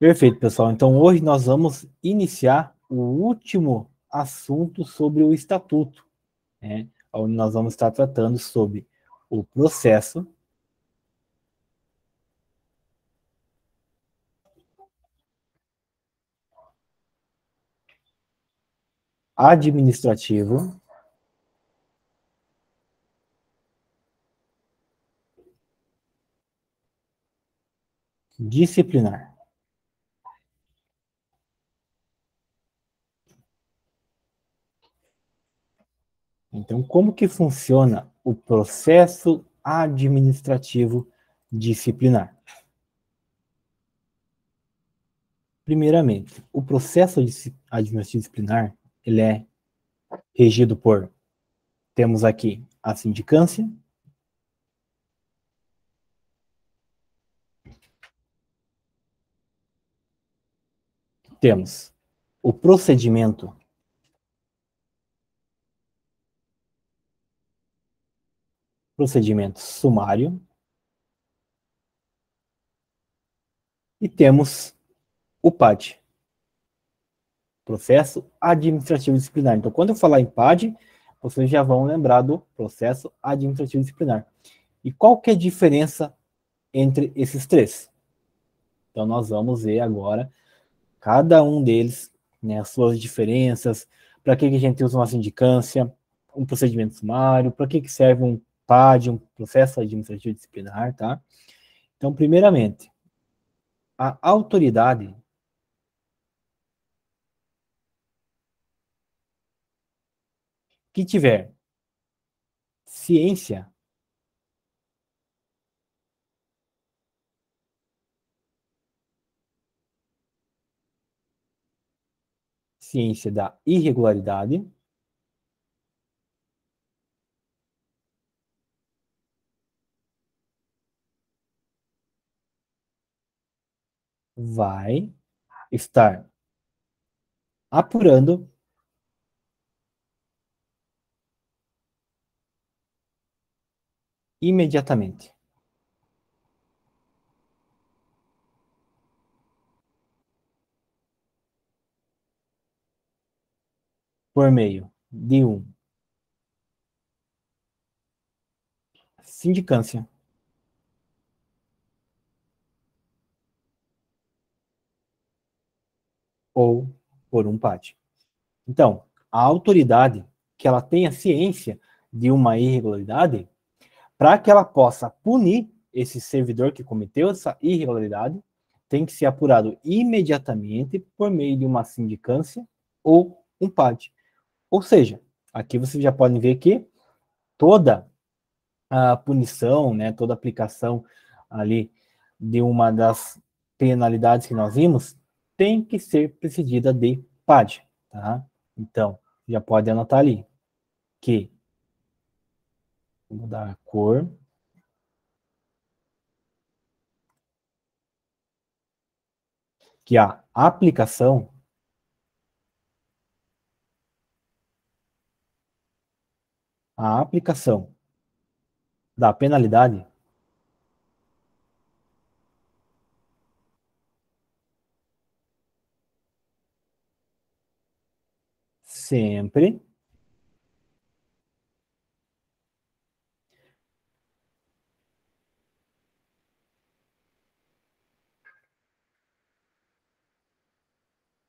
Perfeito, pessoal. Então, hoje nós vamos iniciar o último assunto sobre o estatuto, né? Onde nós vamos estar tratando sobre o processo administrativo disciplinar. Então, como que funciona o processo administrativo disciplinar? Primeiramente, o processo administrativo disciplinar, ele é regido por, temos aqui a sindicância, temos o procedimento sumário, e temos o PAD, processo administrativo disciplinar. Então, quando eu falar em PAD, vocês já vão lembrar do processo administrativo disciplinar. E qual que é a diferença entre esses três? Então, nós vamos ver agora cada um deles, né, as suas diferenças, para que a gente usa uma sindicância, um procedimento sumário, para que serve um PAD, um processo administrativo disciplinar, tá? Então, primeiramente, a autoridade que tiver ciência da irregularidade, vai estar apurando imediatamente, por meio de um sindicância ou por um PAD. Então, a autoridade que ela tenha ciência de uma irregularidade, para que ela possa punir esse servidor que cometeu essa irregularidade, tem que ser apurado imediatamente por meio de uma sindicância ou um PAD. Ou seja, aqui vocês já podem ver que toda a punição, né, toda a aplicação ali de uma das penalidades que nós vimos, tem que ser precedida de PAD, tá? Então, já pode anotar ali que, vou mudar a cor, que a aplicação da penalidade sempre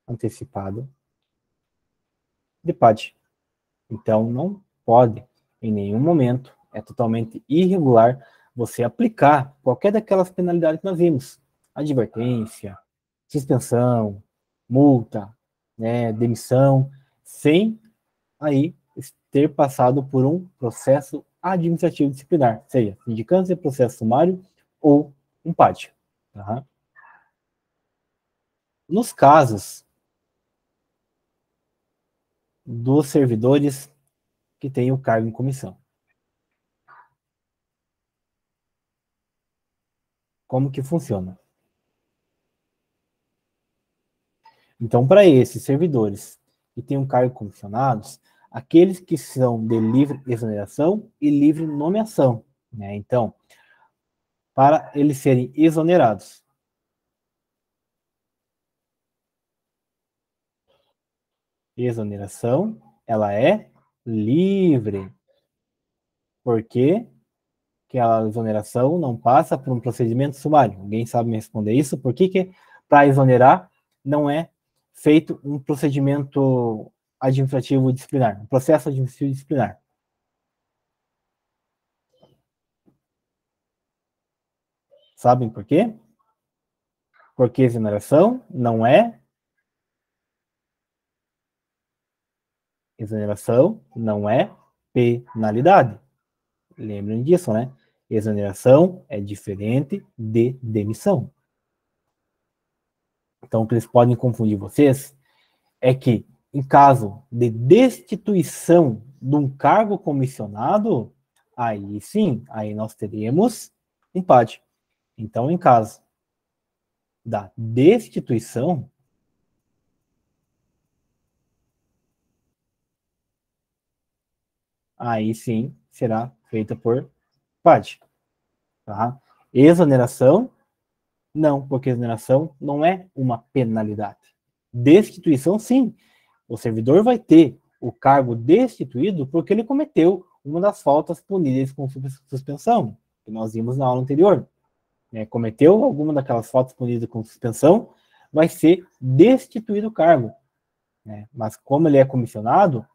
antecipado de PAD. Então, não pode, em nenhum momento, é totalmente irregular você aplicar qualquer daquelas penalidades que nós vimos. Advertência, suspensão, multa, né, demissão, sem aí ter passado por um processo administrativo disciplinar, seja sindicância, processo sumário ou um PAD. Tá? Nos casos dos servidores que têm o cargo em comissão. Como que funciona? Então, para esses servidores que têm um cargo comissionados, aqueles que são de livre exoneração e livre nomeação, né? Então, para eles serem exonerados, Exoneração, ela é livre. Por quê? Que a exoneração não passa por um procedimento sumário. Alguém sabe me responder isso? Por que para exonerar não é feito um procedimento administrativo disciplinar, um processo administrativo disciplinar? Sabem por quê? Porque exoneração não é penalidade. Lembrem disso, né? Exoneração é diferente de demissão. Então, o que eles podem confundir vocês é que, em caso de destituição de um cargo comissionado, aí sim, aí nós teríamos um PAD. Então, em caso da destituição, aí sim será feita por PAD. Tá? Exoneração, não, porque exoneração não é uma penalidade. Destituição, sim. O servidor vai ter o cargo destituído porque ele cometeu uma das faltas punidas com suspensão, que nós vimos na aula anterior. Cometeu alguma daquelas faltas punidas com suspensão, vai ser destituído o cargo. Mas como ele é comissionado,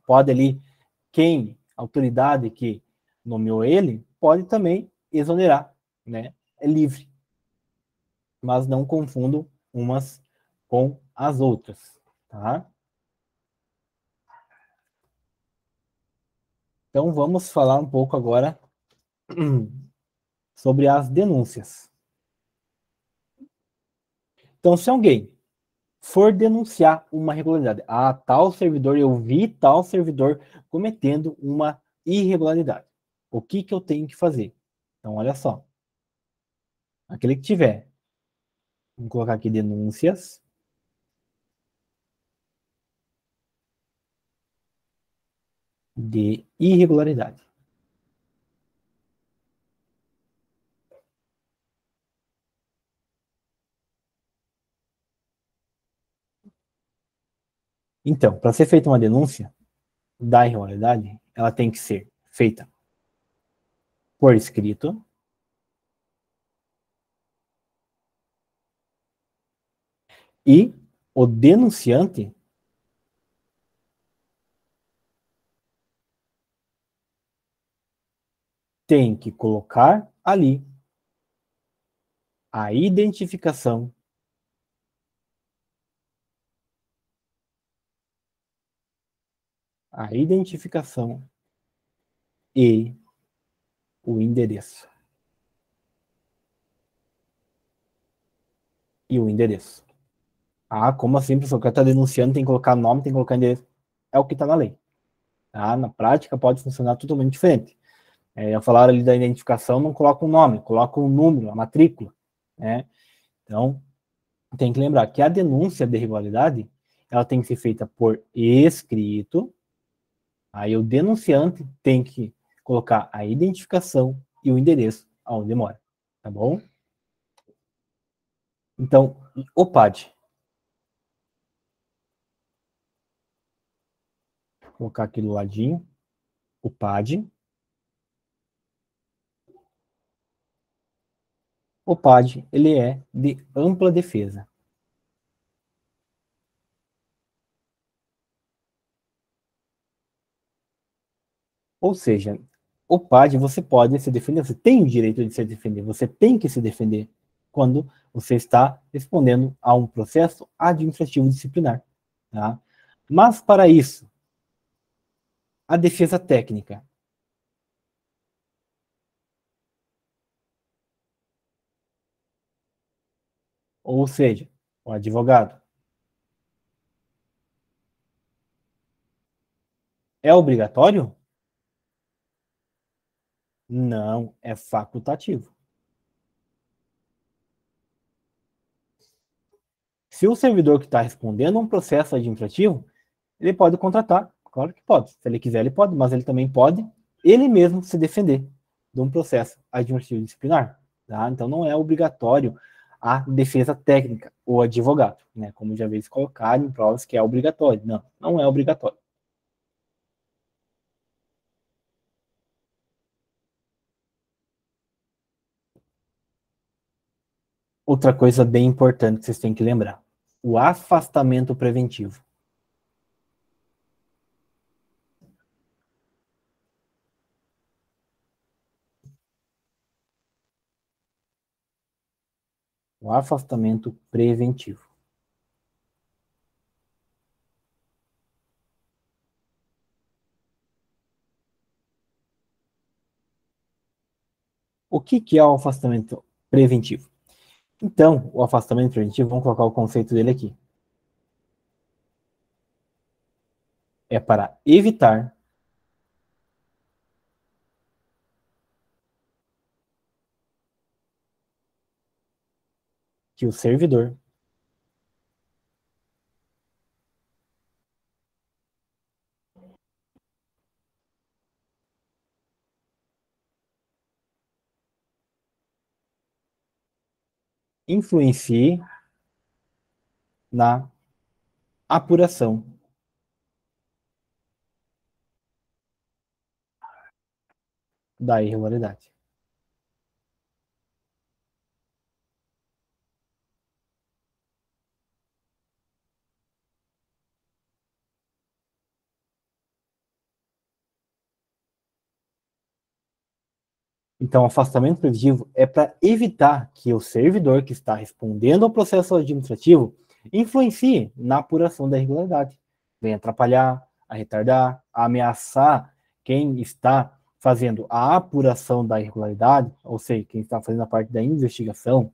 pode ali, a autoridade que nomeou ele, pode também exonerar. É livre. Mas não confundam umas com as outras. Tá? Então vamos falar um pouco agora sobre as denúncias. Então, se alguém for denunciar uma irregularidade, tal servidor, eu vi tal servidor cometendo uma irregularidade, o que eu tenho que fazer? Então, olha só. Aquele que tiver, vamos colocar aqui denúncias de irregularidade. Então, para ser feita uma denúncia da irregularidade, ela tem que ser feita por escrito, e o denunciante tem que colocar ali a identificação e o endereço. Como assim, professor? O cara está denunciando, tem que colocar nome, tem que colocar endereço. É o que está na lei. Tá? Na prática, pode funcionar totalmente diferente. Eu falar ali da identificação, não coloca um nome, coloca um número, a matrícula. Então, tem que lembrar que a denúncia de irregularidade, ela tem que ser feita por escrito. Aí o denunciante tem que colocar a identificação e o endereço aonde mora. Tá bom? Então, o PAD. Vou colocar aqui do ladinho. O PAD. O PAD, ele é de ampla defesa. Ou seja, o PAD você pode se defender, você tem o direito de se defender, você tem que se defender quando você está respondendo a um processo administrativo disciplinar. Tá? Mas para isso, a defesa técnica. Ou seja, o advogado. É obrigatório? Não, é facultativo. Se o servidor que está respondendo a um processo administrativo, ele pode contratar, claro que pode. Se ele quiser, ele pode, mas ele também pode, ele mesmo, se defender de um processo administrativo disciplinar. Tá? Então, não é obrigatório a defesa técnica, o advogado, né? Como já vezes colocado em provas que é obrigatório. Não, não é obrigatório. Outra coisa bem importante que vocês têm que lembrar: o afastamento preventivo. O afastamento preventivo. O que é o afastamento preventivo? Então, o afastamento preventivo, vamos colocar o conceito dele aqui. É para evitar que o servidor influencie na apuração da irregularidade. Então, afastamento preventivo é para evitar que o servidor que está respondendo ao processo administrativo influencie na apuração da irregularidade, venha atrapalhar, a retardar, a ameaçar quem está fazendo a apuração da irregularidade, ou seja, quem está fazendo a parte da investigação,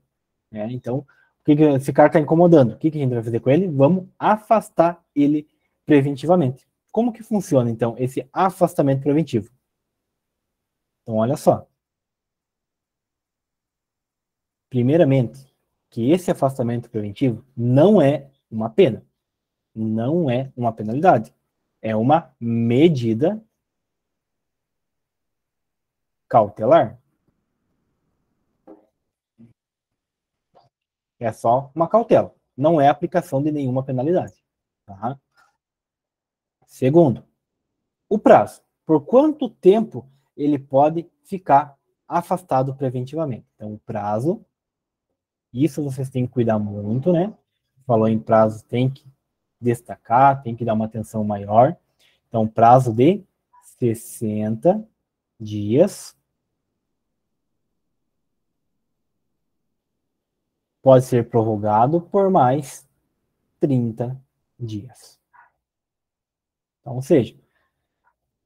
né? Então, o que esse cara está incomodando? O que a gente vai fazer com ele? Vamos afastar ele preventivamente. Como que funciona, então, esse afastamento preventivo? Então, olha só. Primeiramente, que esse afastamento preventivo não é uma pena, não é uma penalidade, é uma medida cautelar. É só uma cautela, não é aplicação de nenhuma penalidade. Tá? Segundo, o prazo. Por quanto tempo ele pode ficar afastado preventivamente? Então, o prazo, isso vocês têm que cuidar muito, né? Falou em prazo, tem que destacar, tem que dar uma atenção maior. Então, prazo de 60 dias. Pode ser prorrogado por mais 30 dias. Então, ou seja,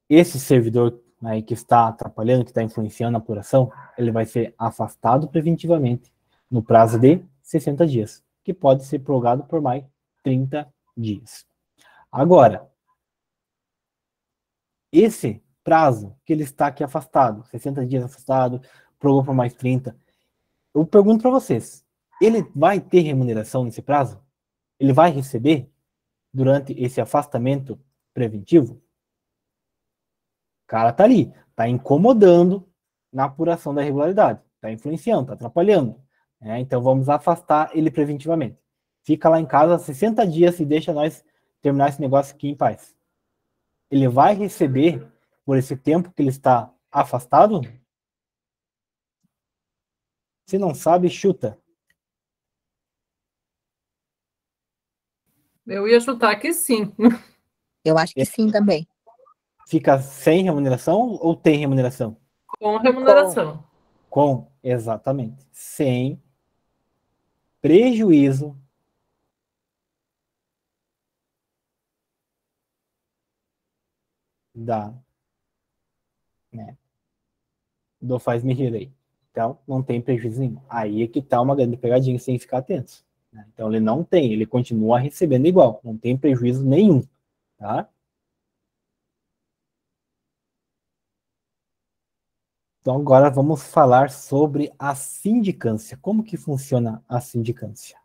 esse servidor aí que está atrapalhando, que está influenciando a apuração, ele vai ser afastado preventivamente no prazo de 60 dias, que pode ser prorrogado por mais 30 dias. Agora, esse prazo que ele está aqui afastado, 60 dias afastado, prorrogou por mais 30, eu pergunto para vocês, ele vai ter remuneração nesse prazo? Ele vai receber durante esse afastamento preventivo? O cara tá ali, tá incomodando na apuração da irregularidade, tá influenciando, tá atrapalhando. Né? Então vamos afastar ele preventivamente. Fica lá em casa 60 dias e deixa nós terminar esse negócio aqui em paz. Ele vai receber por esse tempo que ele está afastado? Se não sabe, chuta. Eu ia chutar que sim. Eu acho que sim também. Fica sem remuneração ou tem remuneração? Com remuneração. Com, exatamente. Sem prejuízo da, né, do faz-me rir aí. Então, não tem prejuízo nenhum. Aí é que tá uma grande pegadinha sem ficar atentos. Né? Então, ele não tem, ele continua recebendo igual, não tem prejuízo nenhum. Tá? Então, agora vamos falar sobre a sindicância. Como que funciona a sindicância?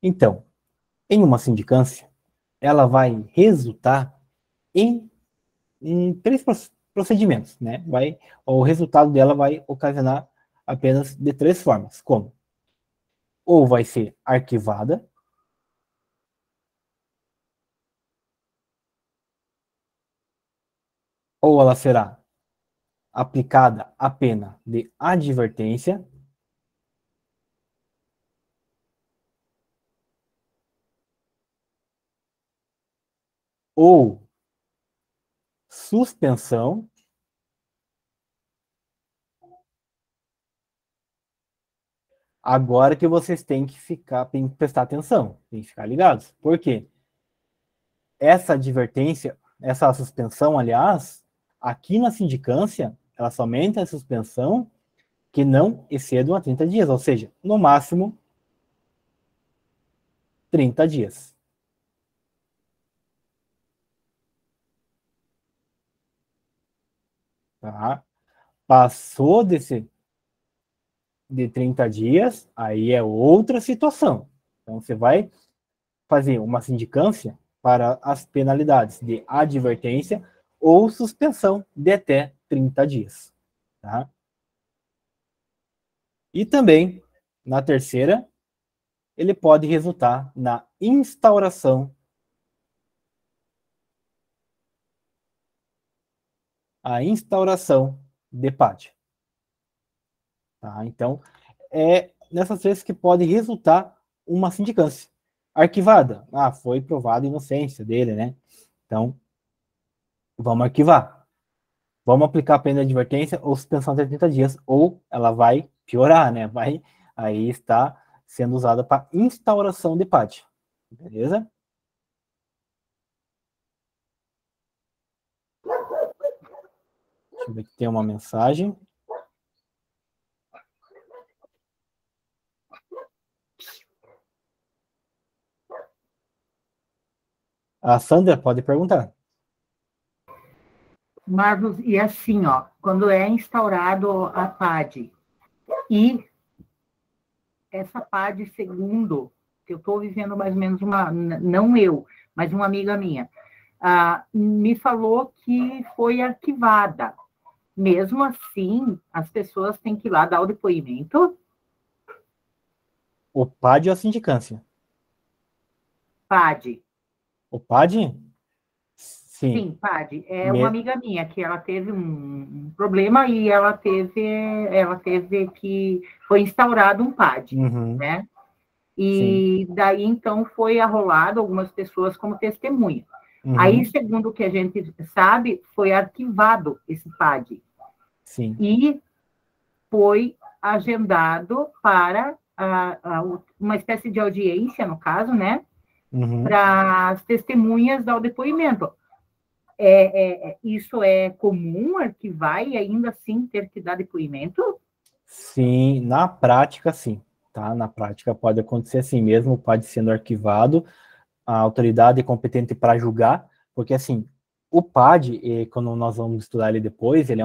Então, em uma sindicância, ela vai resultar em três procedimentos, né? O resultado dela vai ocasionar apenas de três formas. Como? Ou vai ser arquivada, ou ela será aplicada a pena de advertência, ou suspensão. Agora que vocês têm que prestar atenção, tem que ficar ligados. Por quê? Essa advertência, essa suspensão, aliás, aqui na sindicância, ela somente é suspensão que não excedam a 30 dias, ou seja, no máximo 30 dias. Tá? Passou de 30 dias, aí é outra situação. Então, você vai fazer uma sindicância para as penalidades de advertência ou suspensão de até 30 dias. Tá? E também, na terceira, ele pode resultar na instauração, de PAD. Tá? Então, é nessas vezes que pode resultar uma sindicância. Arquivada. Foi provada a inocência dele, né? Então, vamos arquivar. Vamos aplicar a pena de advertência ou suspensão de 30 dias, ou ela vai piorar, né? Aí está sendo usada para instauração de PAD. Beleza? Deixa eu ver que tem uma mensagem. A Sandra pode perguntar. Marcos, e assim, ó, quando é instaurado a PAD, e essa PAD, segundo, que eu estou vivendo mais ou menos não eu, mas uma amiga minha, me falou que foi arquivada. Mesmo assim, as pessoas têm que ir lá dar o depoimento? O PAD ou a sindicância? PAD. O PAD? Sim, PAD. É uma amiga minha que ela teve um problema e ela teve que foi instaurado um PAD, né? E daí então foi arrolado algumas pessoas como testemunha. Aí, segundo o que a gente sabe, foi arquivado esse PAD. Sim. E foi agendado para uma espécie de audiência, no caso, né? Para as testemunhas dar o depoimento. Isso é comum, arquivar e ainda assim ter que dar depoimento? Sim, na prática, sim. Tá? Na prática pode acontecer assim mesmo, pode sendo arquivado, a autoridade competente para julgar, porque assim, o PAD, quando nós vamos estudar ele depois, ele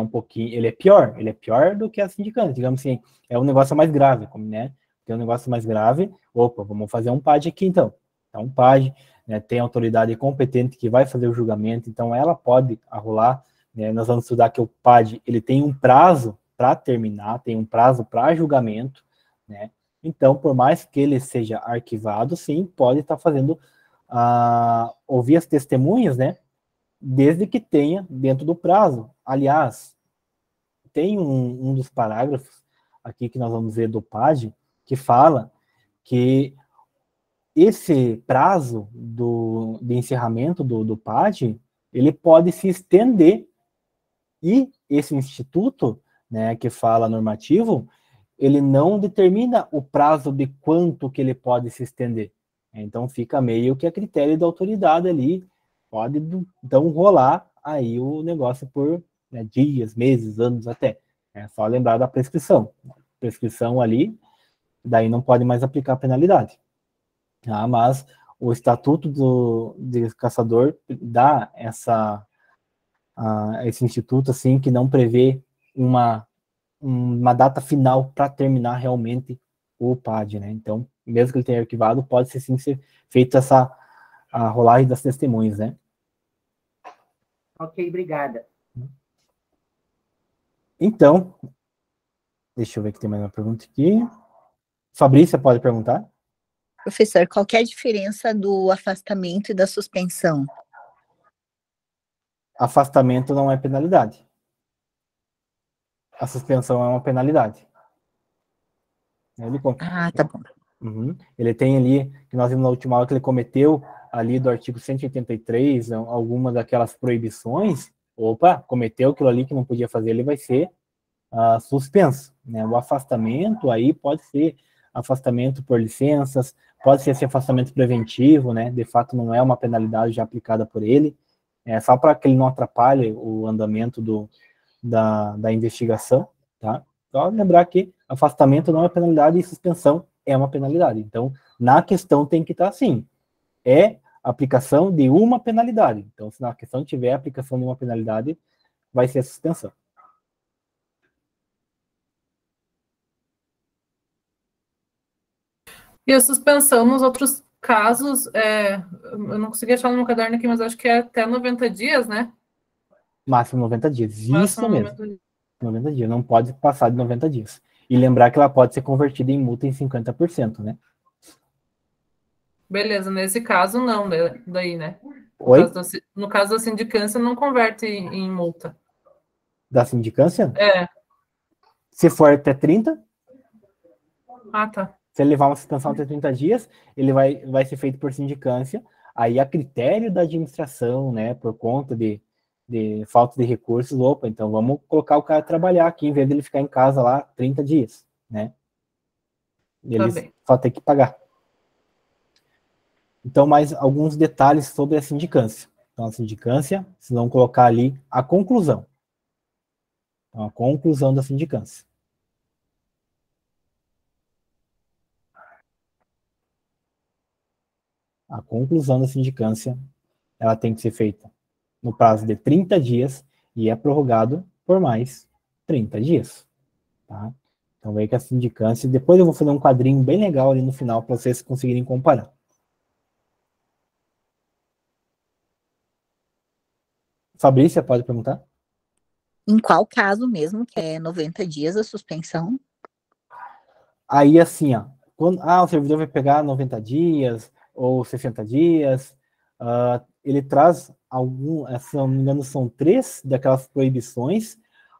é pior do que a sindicância, digamos assim, é um negócio mais grave, né? Tem um negócio mais grave, vamos fazer um PAD aqui então. Então, um PAD, né, tem autoridade competente que vai fazer o julgamento, então ela pode arrolar, né? Nós vamos estudar que o PAD, ele tem um prazo para terminar, tem um prazo para julgamento, né? Então, por mais que ele seja arquivado, sim, pode estar fazendo ouvir as testemunhas, né? Desde que tenha dentro do prazo. Aliás, tem um dos parágrafos aqui que nós vamos ver do PAD que fala que esse prazo de encerramento do PAD, ele pode se estender e esse instituto, né, que fala normativo, ele não determina o prazo de quanto que ele pode se estender. Então fica meio que a critério da autoridade ali, pode então rolar aí o negócio por dias, meses, anos até. É só lembrar da prescrição. Prescrição ali, daí não pode mais aplicar a penalidade. Mas o estatuto de caçador dá esse instituto assim que não prevê uma data final para terminar realmente o PAD, né? Então, mesmo que ele tenha arquivado, pode ser sim ser feita a rolagem das testemunhas, né? Ok, obrigada. Então, deixa eu ver que tem mais uma pergunta aqui. Fabrícia, pode perguntar? Professor, qual que é a diferença do afastamento e da suspensão? Afastamento não é penalidade. A suspensão é uma penalidade. Ele, Ah, tá bom. Ele tem ali, que nós vimos na última aula, que ele cometeu ali do artigo 183, alguma daquelas proibições. Opa, cometeu aquilo ali que não podia fazer, ele vai ser suspenso, né? O afastamento aí pode ser afastamento por licenças, pode ser esse afastamento preventivo, né? De fato não é uma penalidade já aplicada por ele, é só para que ele não atrapalhe o andamento da investigação, tá? Só lembrar que afastamento não é penalidade e suspensão é uma penalidade. Então, na questão tem que estar assim, é aplicação de uma penalidade. Então, se na questão tiver aplicação de uma penalidade, vai ser a suspensão. E a suspensão nos outros casos, eu não consegui achar no meu caderno aqui, mas acho que é até 90 dias, né? Máximo 90 dias. Isso Máximo mesmo. 90 dias. 90 dias. Não pode passar de 90 dias. E lembrar que ela pode ser convertida em multa em 50%, né? Beleza, nesse caso não, daí, né? Oi? No caso da sindicância, não converte em multa. Da sindicância? É. Se for até 30, Ah, tá. se ele levar uma suspensão até 30 dias, ele vai ser feito por sindicância. Aí, a critério da administração, né, por conta de falta de recursos, opa, então vamos colocar o cara trabalhar aqui, em vez dele ficar em casa lá 30 dias, né? Ele só tem que pagar. Então, mais alguns detalhes sobre a sindicância. Então, a sindicância, vocês vão colocar ali a conclusão. Então, a conclusão da sindicância. A conclusão da sindicância, ela tem que ser feita no prazo de 30 dias e é prorrogado por mais 30 dias. Tá? Então, veio que a sindicância, depois eu vou fazer um quadrinho bem legal ali no final para vocês conseguirem comparar. Fabrícia, pode perguntar? Em qual caso mesmo que é 90 dias a suspensão? Aí, assim, ó, quando o servidor vai pegar 90 dias ou 60 dias, ele traz se não me engano, são 3 daquelas proibições,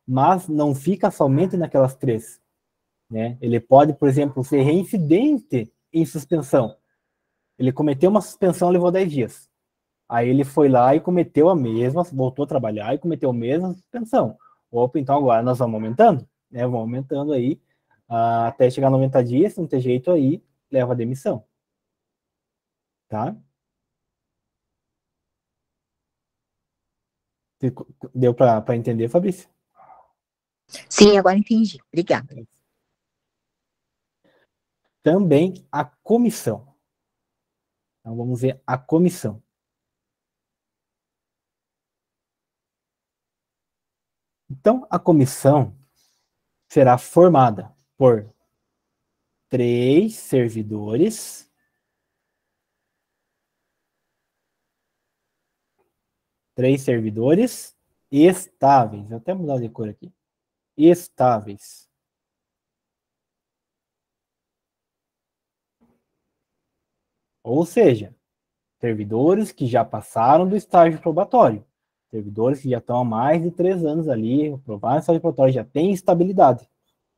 mas não fica somente naquelas 3. Né? Ele pode, por exemplo, ser reincidente em suspensão. Ele cometeu uma suspensão, levou 10 dias. Aí ele foi lá e cometeu a mesma, voltou a trabalhar e cometeu a mesma suspensão. Opa, então agora nós vamos aumentando, né? Vamos aumentando aí, até chegar a 90 dias, se não tem jeito aí, leva a demissão. Tá? Deu para entender, Fabrício? Sim, agora entendi. Obrigada. Também a comissão. Então vamos ver a comissão. Então a comissão será formada por 3 servidores estáveis. Vou até mudar de cor aqui. Estáveis. Ou seja, servidores que já passaram do estágio probatório. Servidores que já estão há mais de 3 anos ali, aprovaram o estágio probatório, já tem estabilidade.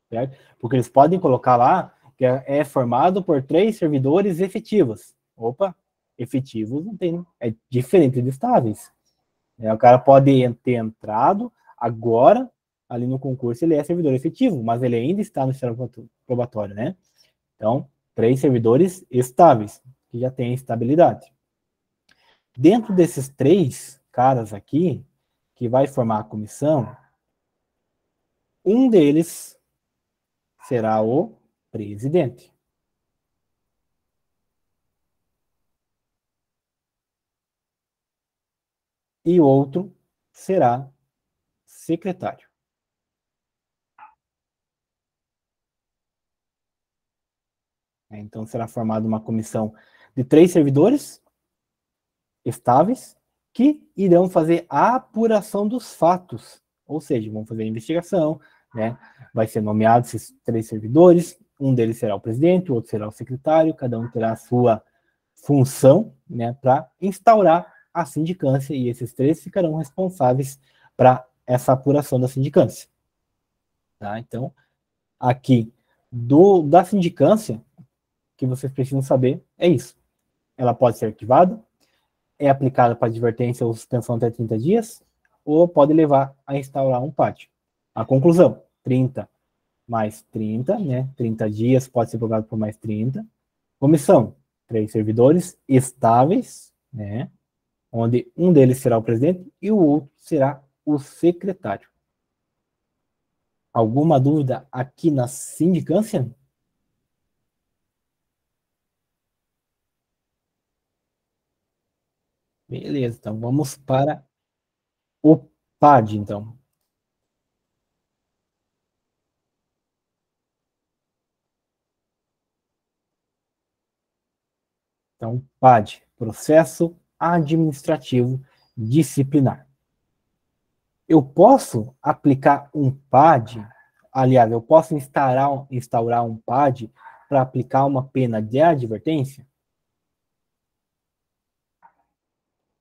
Certo? Porque eles podem colocar lá que é formado por 3 servidores efetivos. Opa, efetivos não tem, é diferente de estáveis. O cara pode ter entrado agora, ali no concurso, ele é servidor efetivo, mas ele ainda está no estágio probatório, né? Então, 3 servidores estáveis, que já têm estabilidade. Dentro desses 3 caras aqui, que vai formar a comissão, um deles será o presidente. E o outro será secretário. né? Então, será formada uma comissão de 3 servidores estáveis que irão fazer a apuração dos fatos, ou seja, vão fazer a investigação, né? Vai ser nomeado esses 3 servidores, um deles será o presidente, o outro será o secretário, cada um terá a sua função, né, para instaurar a sindicância, e esses 3 ficarão responsáveis para essa apuração da sindicância. Tá? Então, aqui da sindicância, que vocês precisam saber é isso. Ela pode ser arquivada, é aplicada para advertência ou suspensão até 30 dias, ou pode levar a instaurar um pátio. A conclusão, 30 mais 30, né? 30 dias pode ser prorrogado por mais 30. Comissão, 3 servidores estáveis, né? Onde um deles será o presidente e o outro será o secretário. Alguma dúvida aqui na sindicância? Beleza, então vamos para o PAD, então. Então, PAD, Processo Administrativo Disciplinar. Eu posso aplicar um PAD, aliás, eu posso instaurar um PAD para aplicar uma pena de advertência?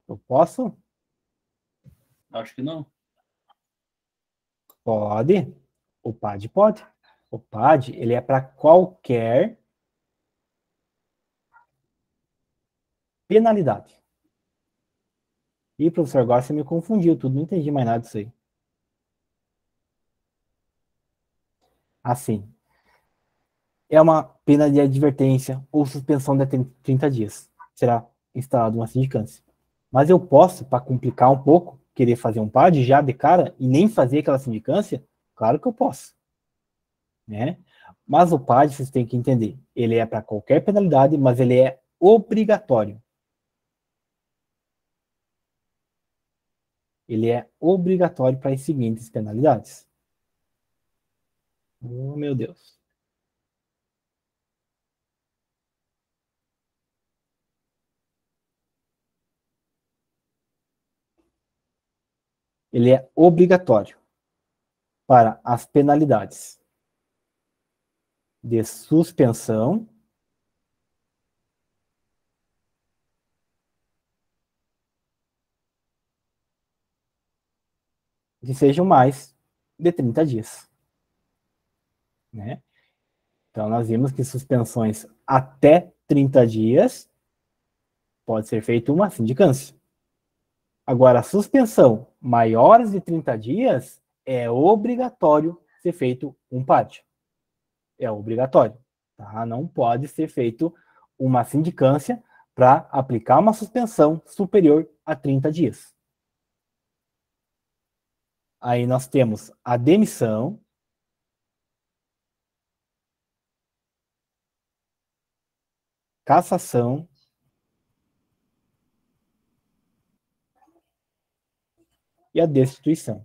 Eu posso? Acho que não. Pode. O PAD pode. O PAD, ele é para qualquer penalidade. E, professor, agora você me confundiu tudo, não entendi mais nada disso aí. Assim, é uma pena de advertência ou suspensão de 30 dias. Será instalada uma sindicância. Mas eu posso, para complicar um pouco, querer fazer um PAD já de cara e nem fazer aquela sindicância? Claro que eu posso. Né? Mas o PAD, vocês têm que entender, ele é para qualquer penalidade, mas ele é obrigatório. Ele é obrigatório para as seguintes penalidades. Oh, meu Deus. Ele é obrigatório para as penalidades de suspensão, que sejam mais de 30 dias. Né? Então, nós vimos que suspensões até 30 dias pode ser feita uma sindicância. Agora, a suspensão maiores de 30 dias é obrigatório ser feito um PAD. É obrigatório. Tá? Não pode ser feito uma sindicância para aplicar uma suspensão superior a 30 dias. Aí nós temos a demissão, cassação e a destituição.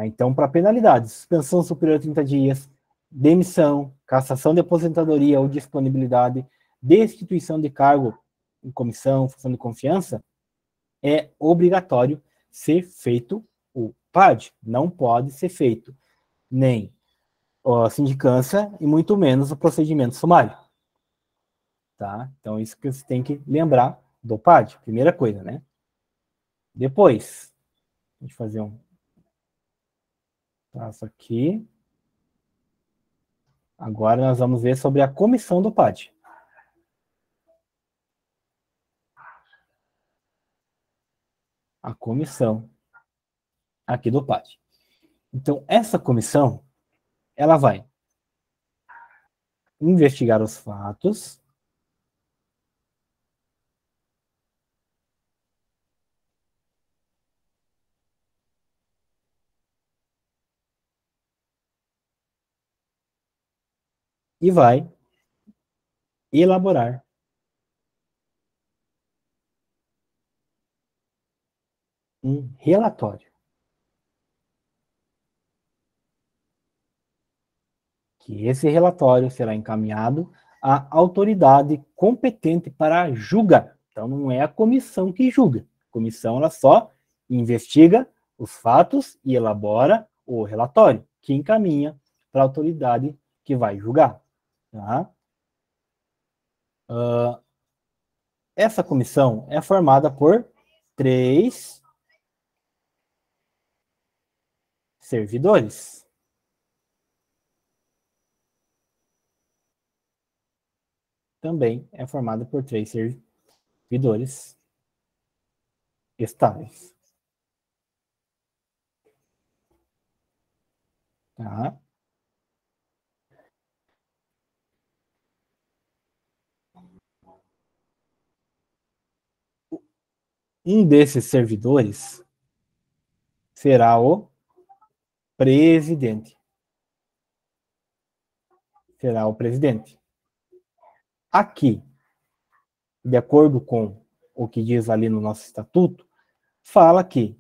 Então, para penalidades, suspensão superior a 30 dias, demissão, cassação de aposentadoria ou disponibilidade, destituição de cargo em comissão, função de confiança, é obrigatório ser feito o PAD. Não pode ser feito nem a sindicância e muito menos o procedimento sumário. Tá? Então, isso que você tem que lembrar do PAD, primeira coisa, né? Depois, deixa eu fazer um traço aqui. Agora nós vamos ver sobre a comissão do PAD. A comissão aqui do PAD. Então, essa comissão, ela vai investigar os fatos, e vai elaborar um relatório. que esse relatório será encaminhado à autoridade competente para julgar. Então, não é a comissão que julga. A comissão, ela só investiga os fatos e elabora o relatório, que encaminha para a autoridade que vai julgar. Tá? Essa comissão é formada por 3 servidores. Também é formada por 3 servidores estáveis. Tá? Um desses servidores será o presidente. Será o presidente. Aqui, de acordo com o que diz ali no nosso estatuto, fala que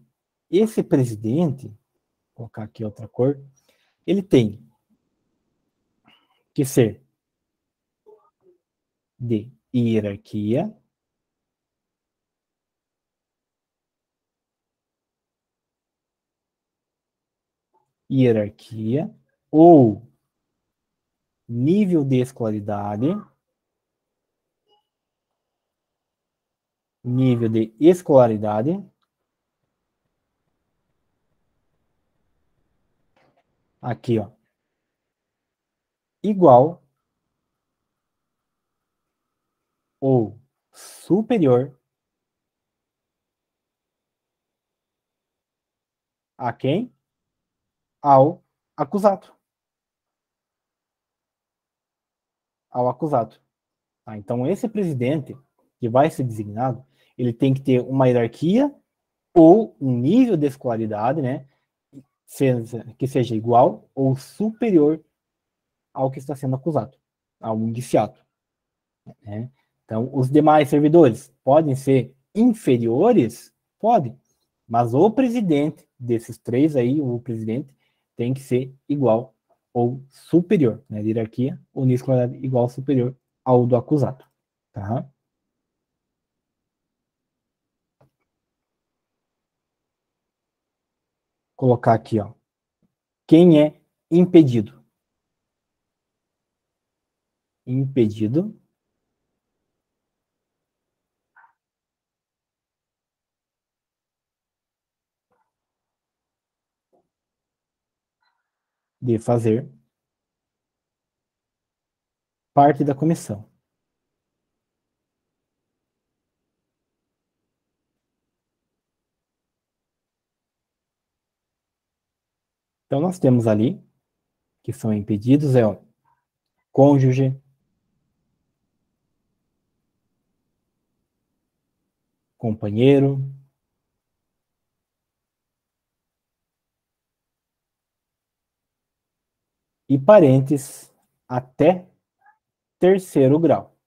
esse presidente, vou colocar aqui outra cor, ele tem que ser de hierarquia, ou nível de escolaridade, aqui, ó, igual ou superior a quem? Ao acusado. Tá? Então, esse presidente que vai ser designado, ele tem que ter uma hierarquia ou um nível de escolaridade, né, que seja igual ou superior ao que está sendo acusado, ao indiciado. Né? Então, os demais servidores podem ser inferiores? Pode, mas o presidente desses 3 aí, o presidente, tem que ser igual ou superior, né, de hierarquia ou nível de escolaridade igual ou superior ao do acusado. Tá? Colocar aqui, ó, quem é impedido? Impedido de fazer parte da comissão. Então, nós temos ali, que são impedidos, é o cônjuge, companheiro, e parentes até 3º grau.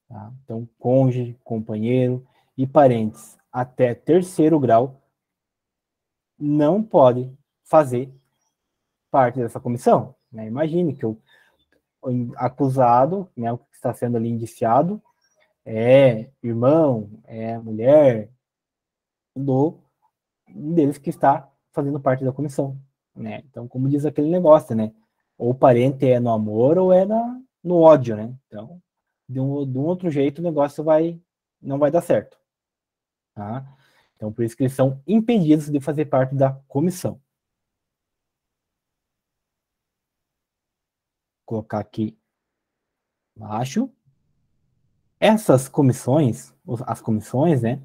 Tá? Então, cônjuge, companheiro e parentes até 3º grau não pode fazer parte dessa comissão. Né? Imagine que o acusado, né, o que está sendo ali indiciado, é irmão, é mulher um deles que está fazendo parte da comissão. Né? Então, como diz aquele negócio, né? Ou parente é no amor ou é no ódio, né? Então, de um outro jeito o negócio não vai dar certo. Tá? Então, por isso que eles são impedidos de fazer parte da comissão. Vou colocar aqui embaixo. Essas comissões, as comissões, né?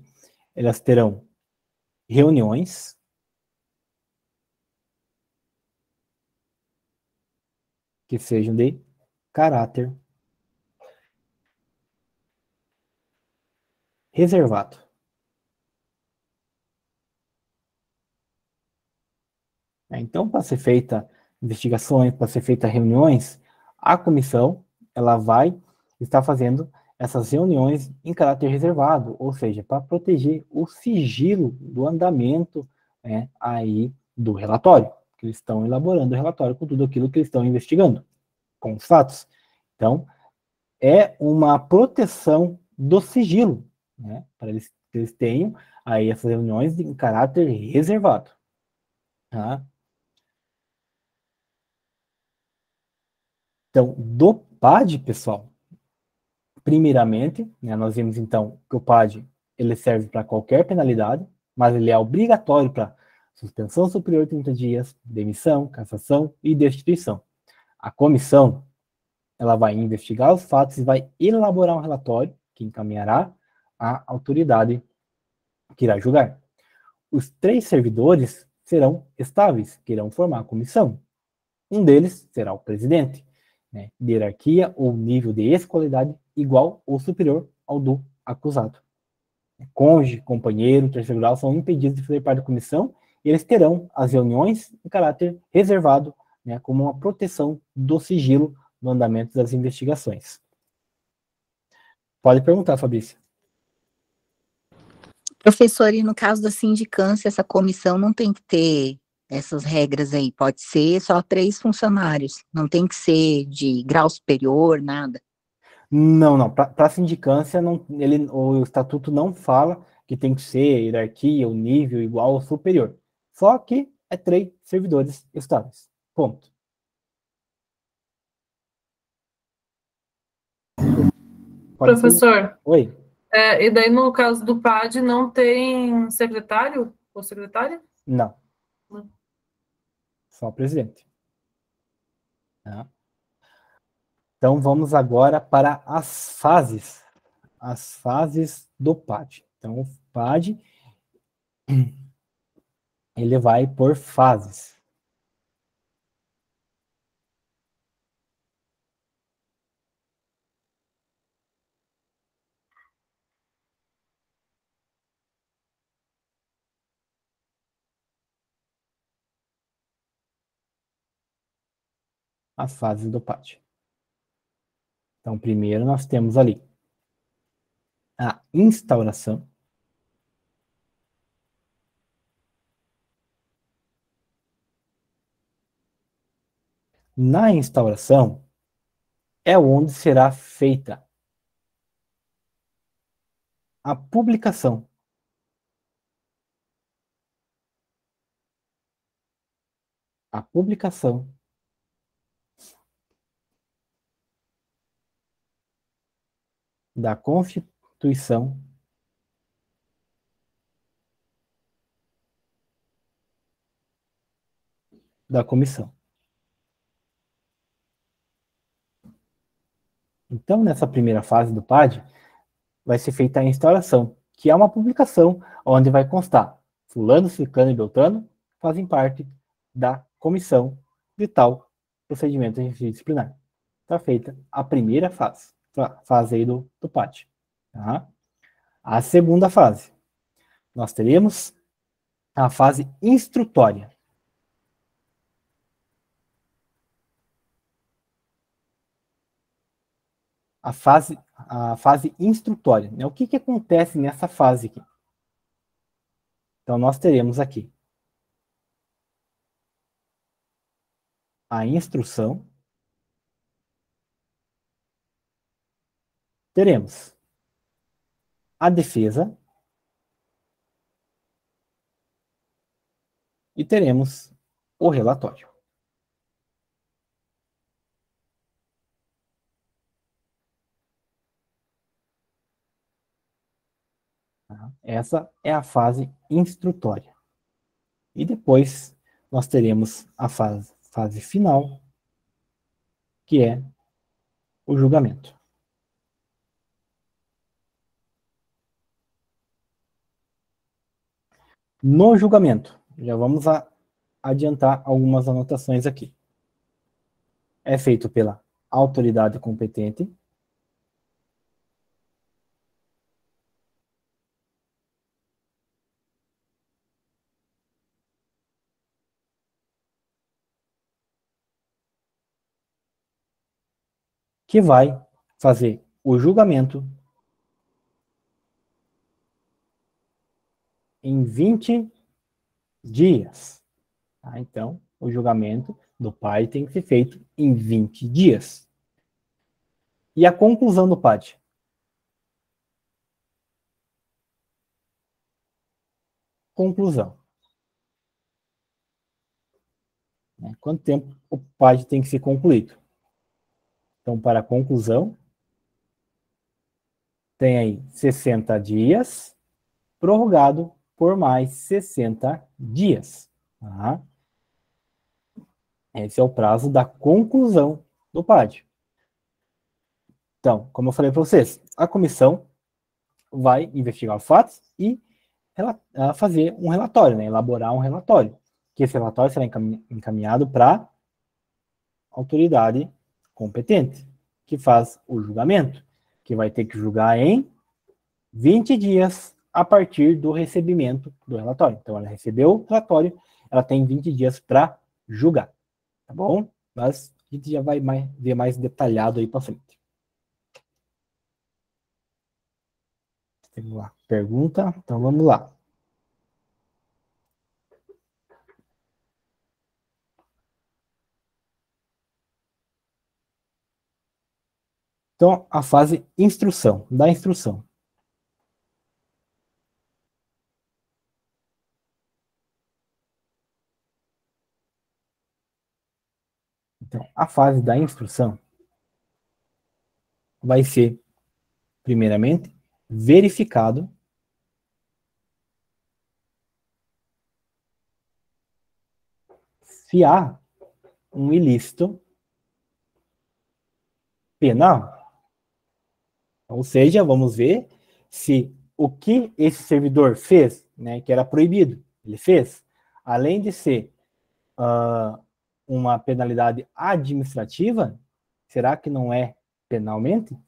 Elas terão reuniões que sejam de caráter reservado. Então, para ser feita investigações, para ser feita reuniões, a comissão ela vai estar fazendo essas reuniões em caráter reservado, ou seja, para proteger o sigilo do andamento, né, aí do relatório. que eles estão elaborando o relatório com tudo aquilo que eles estão investigando, com os fatos. Então, é uma proteção do sigilo, né, para que eles tenham aí essas reuniões em caráter reservado. Tá? Então, do PAD, pessoal, primeiramente, né, nós vimos então que o PAD ele serve para qualquer penalidade, mas ele é obrigatório para suspensão superior a 30 dias, demissão, cassação e destituição. A comissão ela vai investigar os fatos e vai elaborar um relatório que encaminhará à autoridade que irá julgar. Os 3 servidores serão estáveis, que irão formar a comissão. Um deles será o presidente, né, de hierarquia ou nível de escolaridade igual ou superior ao do acusado. Cônjuge, companheiro, terceiro grau são impedidos de fazer parte da comissão e eles terão as reuniões em caráter reservado, né, como uma proteção do sigilo no andamento das investigações. Pode perguntar, Fabrício. Professor, e no caso da sindicância, essa comissão não tem que ter essas regras aí, pode ser só 3 funcionários, não tem que ser de grau superior, nada? Não. Para a sindicância, o estatuto não fala que tem que ser hierarquia, o nível igual ou superior. Só que é 3 servidores estáveis. Ponto. Professor, Oi. e daí no caso do PAD não tem secretário ou secretária? Não. Não. Só o presidente. Tá? Então, vamos agora para as fases. As fases do PAD. Então, o PAD, ele vai por fases. As fases do PAD. Então, primeiro nós temos ali a instauração. Na instauração é onde será feita a publicação. A publicação da Constituição da comissão. Então, nessa primeira fase do PAD, vai ser feita a instauração, que é uma publicação onde vai constar fulano, ciclano e beltrano fazem parte da comissão de tal procedimento disciplinar. Está feita a primeira fase aí do PAD. Tá? A segunda fase, nós teremos a fase instrutória. A fase instrutória. Né? O que acontece nessa fase aqui? Então, nós teremos aqui a instrução, teremos a defesa e teremos o relatório. Essa é a fase instrutória. E depois nós teremos a fase final, que é o julgamento. No julgamento, já vamos adiantar algumas anotações aqui. É feito pela autoridade competente, que vai fazer o julgamento em 20 dias. Tá? Então, o julgamento do PAD tem que ser feito em 20 dias. E a conclusão do PAD? Conclusão. Quanto tempo o PAD tem que ser concluído? Então, para a conclusão, tem aí 60 dias, prorrogado por mais 60 dias. Tá? Esse é o prazo da conclusão do PAD. Então, como eu falei para vocês, a comissão vai investigar os fatos e fazer um relatório, né? Elaborar um relatório. Que esse relatório será encaminhado para a autoridade competente, que faz o julgamento, que vai ter que julgar em 20 dias a partir do recebimento do relatório. Então, ela recebeu o relatório, ela tem 20 dias para julgar. Tá bom? Mas a gente já vai ver mais detalhado aí para frente. Tem lá pergunta, então vamos lá. Então, a fase instrução, da instrução. Então, a fase da instrução vai ser, primeiramente, verificado se há um ilícito penal. Ou seja, vamos ver se o que esse servidor fez, né, que era proibido, ele fez, além de ser uma penalidade administrativa, será que não é penalmente?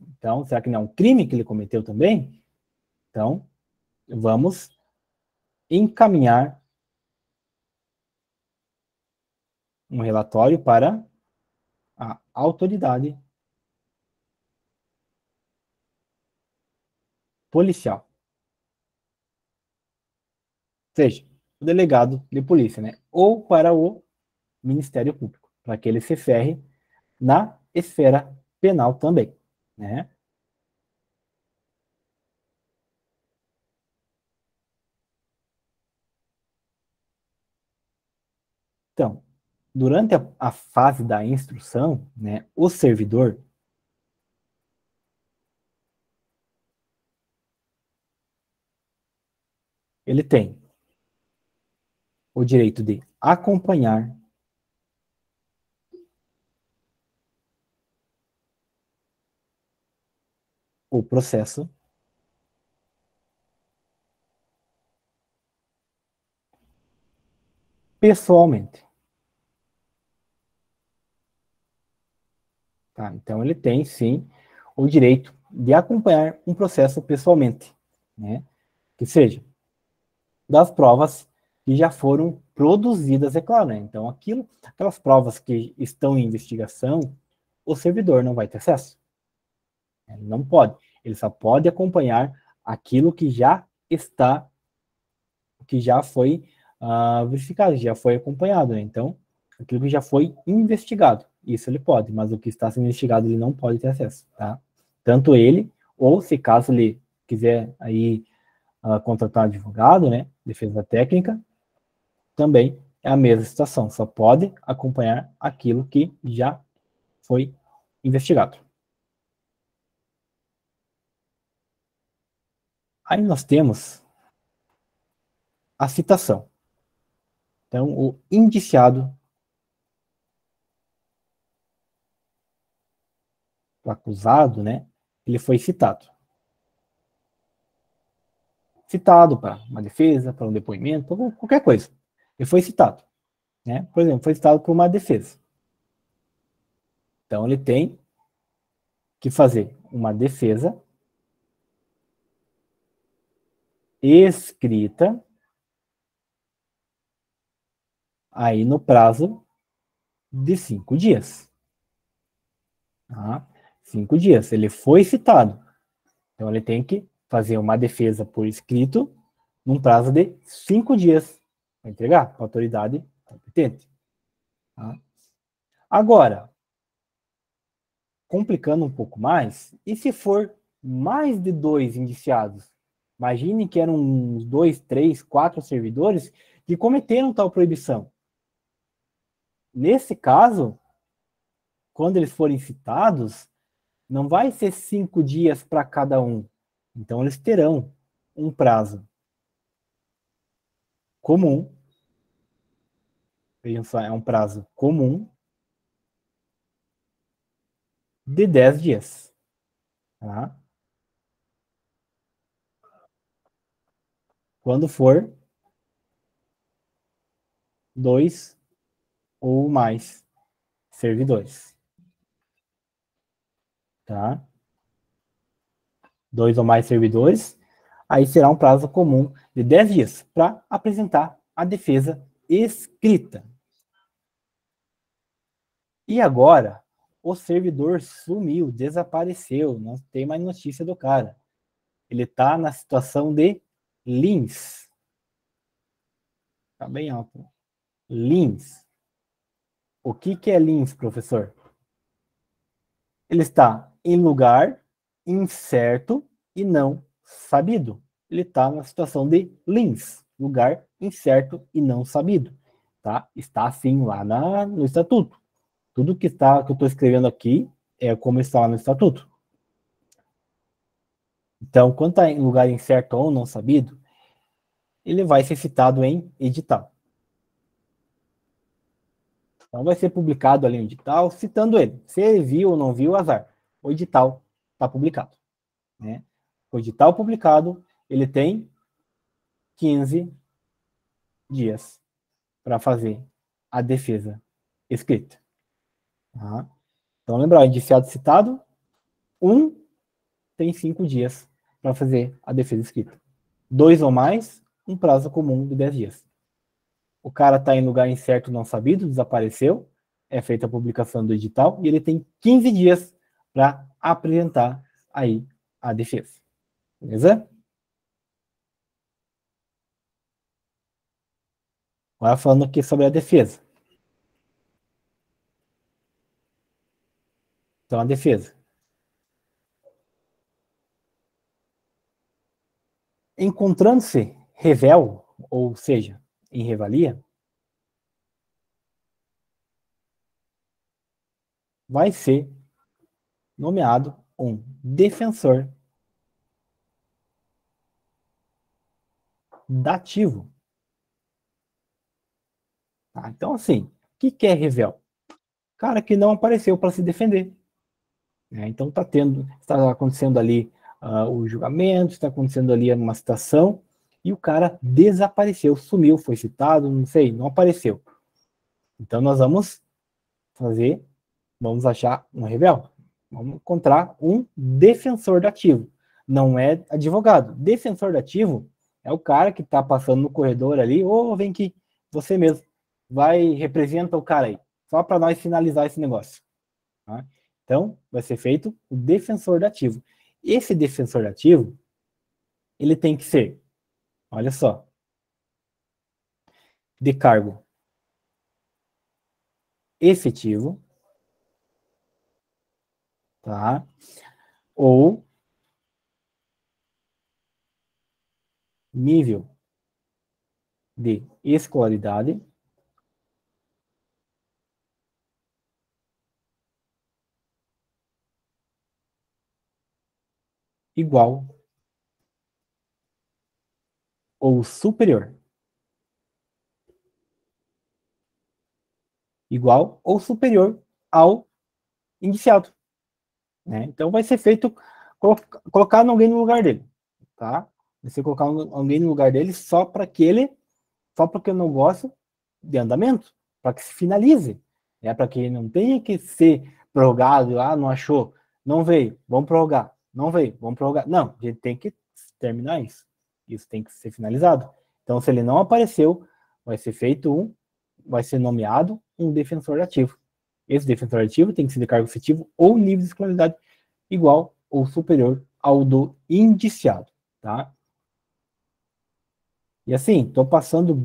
Então, será que não é um crime que ele cometeu também? Então, vamos encaminhar um relatório para a autoridade policial. Ou seja, o delegado de polícia, né? Ou para o Ministério Público, para que ele se ferre na esfera penal também, né? Então, durante a fase da instrução, né, o servidor ele tem o direito de acompanhar o processo pessoalmente. Tá? Então, ele tem, sim, o direito de acompanhar um processo pessoalmente, né? Que seja das provas que já foram produzidas, é claro, né? Então, aquelas provas que estão em investigação, o servidor não vai ter acesso. Ele não pode. Ele só pode acompanhar aquilo que já foi verificado, já foi acompanhado, né? Então, aquilo que já foi investigado, isso ele pode, mas o que está sendo investigado ele não pode ter acesso, tá? Tanto ele, ou se caso ele quiser aí contratar um advogado, né, defesa técnica, também é a mesma situação, só pode acompanhar aquilo que já foi investigado. Aí nós temos a citação. Então, o indiciado, o acusado, né, ele foi citado. Citado para uma defesa, para um depoimento, para qualquer coisa. Ele foi citado. Né? Por exemplo, foi citado por uma defesa. Então, ele tem que fazer uma defesa escrita aí no prazo de 5 dias. Tá? 5 dias. Ele foi citado. Então, ele tem que fazer uma defesa por escrito num prazo de 5 dias para entregar para a autoridade competente. competente. Tá? Agora, complicando um pouco mais, e se for mais de 2 indiciados? Imagine que eram uns 2, 3, 4 servidores que cometeram tal proibição. Nesse caso, quando eles forem citados, não vai ser 5 dias para cada um. Então, eles terão um prazo comum. Vejam só, é um prazo comum de 10 dias. Tá? Quando for 2 ou mais servidores. Tá? 2 ou mais servidores, aí será um prazo comum de 10 dias para apresentar a defesa escrita. E agora, o servidor sumiu, desapareceu, não tem mais notícia do cara. Ele está na situação de liens. Está bem alto. Liens. O que é liens, professor? Ele está em lugar incerto e não sabido. Ele está na situação de liens, lugar incerto e não sabido. Tá? Está assim lá no estatuto. Tudo que eu estou escrevendo aqui é como está lá no estatuto. Então, quando está em lugar incerto ou não sabido, ele vai ser citado em edital. Então, vai ser publicado ali no edital, citando ele. Se ele viu ou não viu, azar. O edital está publicado. Né? O edital publicado, ele tem 15 dias para fazer a defesa escrita. Tá? Então, lembrar, indiciado citado, tem 5 dias para fazer a defesa escrita. 2 ou mais, um prazo comum de 10 dias. O cara está em lugar incerto, não sabido, desapareceu, é feita a publicação do edital e ele tem 15 dias para apresentar aí a defesa. Beleza? Agora falando aqui sobre a defesa. Então, a defesa. Encontrando-se revel, ou seja, em revalia, vai ser nomeado um defensor dativo. Tá? Então, assim, o que é revel? Cara que não apareceu para se defender. Então, está acontecendo ali o julgamento, está acontecendo ali uma citação, e o cara desapareceu, sumiu, foi citado, não sei, não apareceu. Então, nós vamos achar um revel. Vamos encontrar um defensor dativo. Não é advogado. Defensor dativo é o cara que está passando no corredor ali, vem aqui, você mesmo, representa o cara aí, só para nós finalizar esse negócio. Tá? Então, vai ser feito o defensor dativo. Esse defensor dativo, ele tem que ser, olha só, de cargo efetivo, tá? Ou nível de escolaridade igual ou superior. Igual ou superior ao indiciado. Né? Então, vai ser feito colocar alguém no lugar dele. Tá? Vai ser colocar alguém no lugar dele só porque eu não gosto de andamento, para que se finalize. Para que não tenha que ser prorrogado, não achou, não veio, vamos prorrogar, não veio, vamos prorrogar. Não, a gente tem que terminar isso. Isso tem que ser finalizado. Então, se ele não apareceu, vai ser nomeado um defensor ativo. Esse defensor ativo tem que ser de cargo efetivo ou nível de escolaridade igual ou superior ao do indiciado. Tá? E assim, estou passando,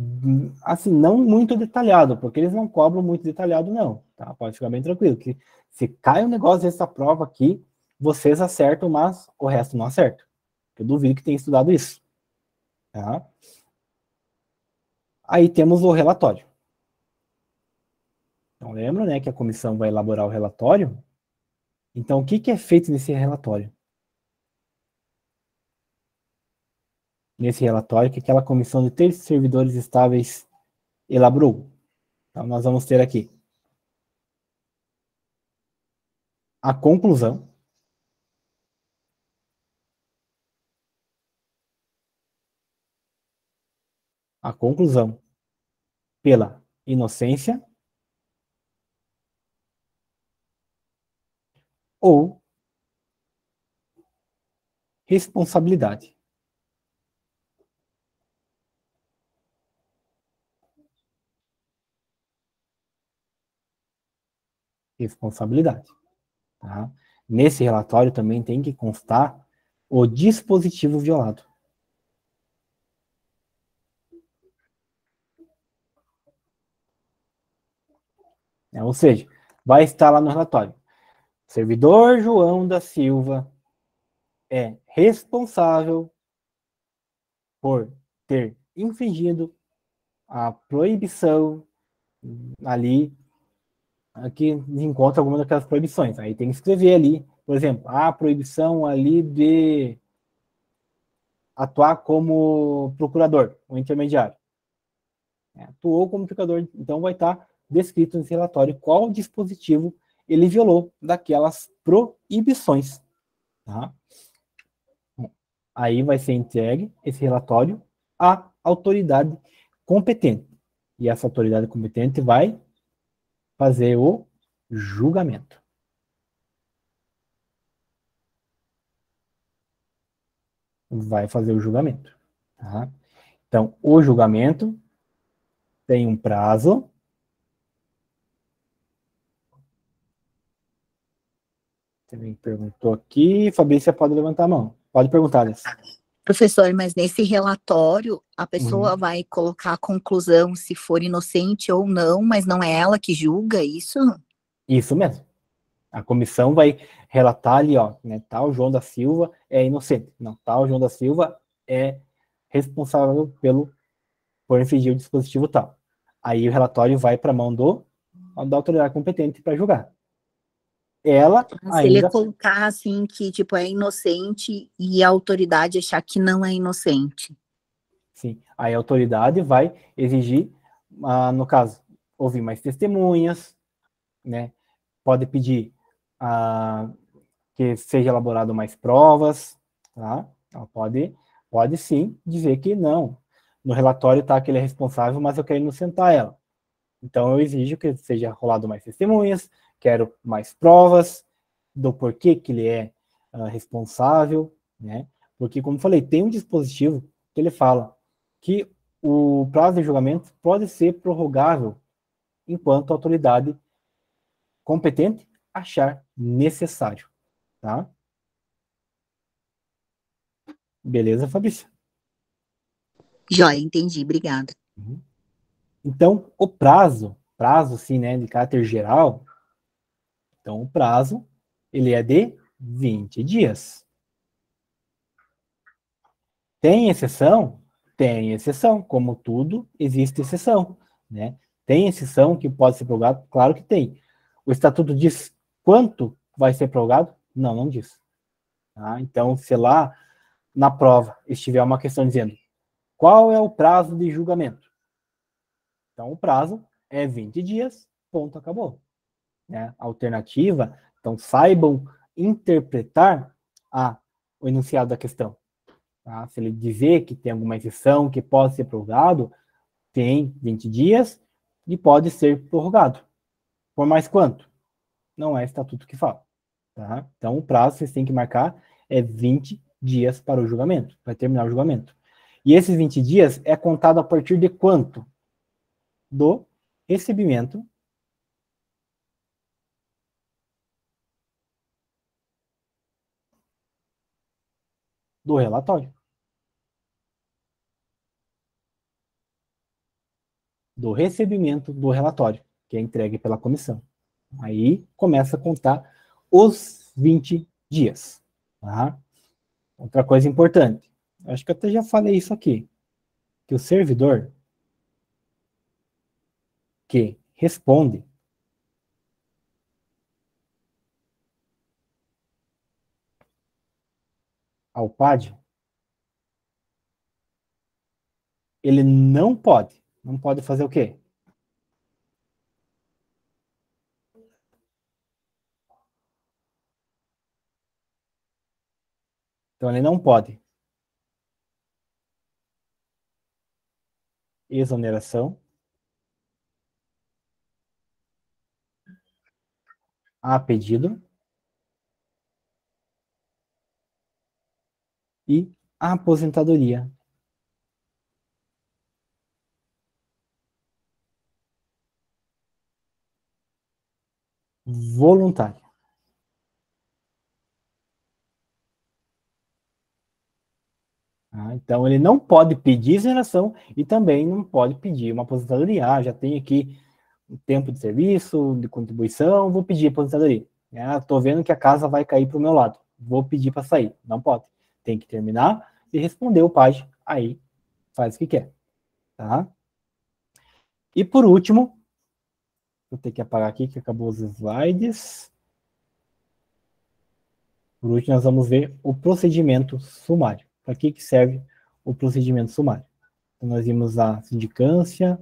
assim, não muito detalhado, porque eles não cobram muito detalhado, não, tá? Pode ficar bem tranquilo, que se cai um negócio dessa prova aqui, vocês acertam, mas o resto não acerta. Eu duvido que tenha estudado isso, tá? Aí temos o relatório. Então, lembra, né, que a comissão vai elaborar o relatório? Então, o que que é feito nesse relatório? Nesse relatório que aquela comissão de 3 servidores estáveis elaborou. Então, nós vamos ter aqui a conclusão, pela inocência ou responsabilidade. Responsabilidade. Tá? Nesse relatório também tem que constar o dispositivo violado. Ou seja, vai estar lá no relatório. Servidor João da Silva é responsável por ter infringido a proibição ali, que encontra alguma daquelas proibições. Aí tem que escrever ali, por exemplo, a proibição ali de atuar como procurador, ou intermediário. Atuou como procurador, então vai estar descrito nesse relatório qual dispositivo ele violou daquelas proibições. Tá? Aí vai ser entregue esse relatório à autoridade competente. E essa autoridade competente vai fazer o julgamento. Vai fazer o julgamento. Tá? Então, o julgamento tem um prazo. Você me perguntou aqui. Fabrícia, pode levantar a mão. Pode perguntar, Alice. Professor, mas nesse relatório a pessoa vai colocar a conclusão se for inocente ou não, mas não é ela que julga isso? Isso mesmo. A comissão vai relatar ali, ó, né, tal João da Silva é inocente. Não, tal João da Silva é responsável por infringir o dispositivo tal. Aí o relatório vai para a mão da autoridade competente para julgar. Ela Se ele ainda... colocar assim que tipo é inocente e a autoridade achar que não é inocente. Sim, aí a autoridade vai exigir, no caso, ouvir mais testemunhas, né? Pode pedir que seja elaborado mais provas, tá? Ela pode sim dizer que não. No relatório está que ele é responsável, mas eu quero inocentar ela. Então eu exijo que seja rolado mais testemunhas, quero mais provas do porquê que ele é responsável, né? Porque, como eu falei, tem um dispositivo que ele fala que o prazo de julgamento pode ser prorrogável enquanto a autoridade competente achar necessário, tá? Beleza, Fabrício? Joia, entendi, obrigada. Então, o prazo, sim, né, de caráter geral, então o prazo, ele é de 20 dias. Tem exceção? Tem exceção, como tudo, existe exceção, né? Tem exceção que pode ser prorrogado? Claro que tem. O estatuto diz quanto vai ser prorrogado? Não, não diz. Tá? Então, se lá na prova estiver uma questão dizendo qual é o prazo de julgamento? Então, o prazo é 20 dias, ponto, acabou. Né? Alternativa, então saibam interpretar o enunciado da questão. Tá? Se ele dizer que tem alguma exceção que pode ser prorrogado, tem 20 dias e pode ser prorrogado. Por mais quanto? Não é estatuto que fala. Tá? Então, o prazo que vocês têm que marcar é 20 dias para o julgamento, para terminar o julgamento. E esses 20 dias é contado a partir de quanto? Do recebimento do relatório. do recebimento do relatório, que é entregue pela comissão. Aí começa a contar os 20 dias. Tá? Outra coisa importante, acho que eu até já falei isso aqui, que o servidor que responde ao PAD, ele não pode fazer o quê? Então ele não pode exoneração a pedido e a aposentadoria voluntária. Tá? Então ele não pode pedir exoneração e também não pode pedir uma aposentadoria. Ah, já tenho aqui um tempo de serviço, de contribuição, vou pedir aposentadoria. Estou vendo que a casa vai cair para o meu lado, vou pedir para sair. Não pode. Tem que terminar e responder o PAD, aí faz o que quer. Tá? E por último, vou ter que apagar aqui que acabou os slides. Por último, nós vamos ver o procedimento sumário. Para que serve o procedimento sumário? Então, nós vimos a sindicância,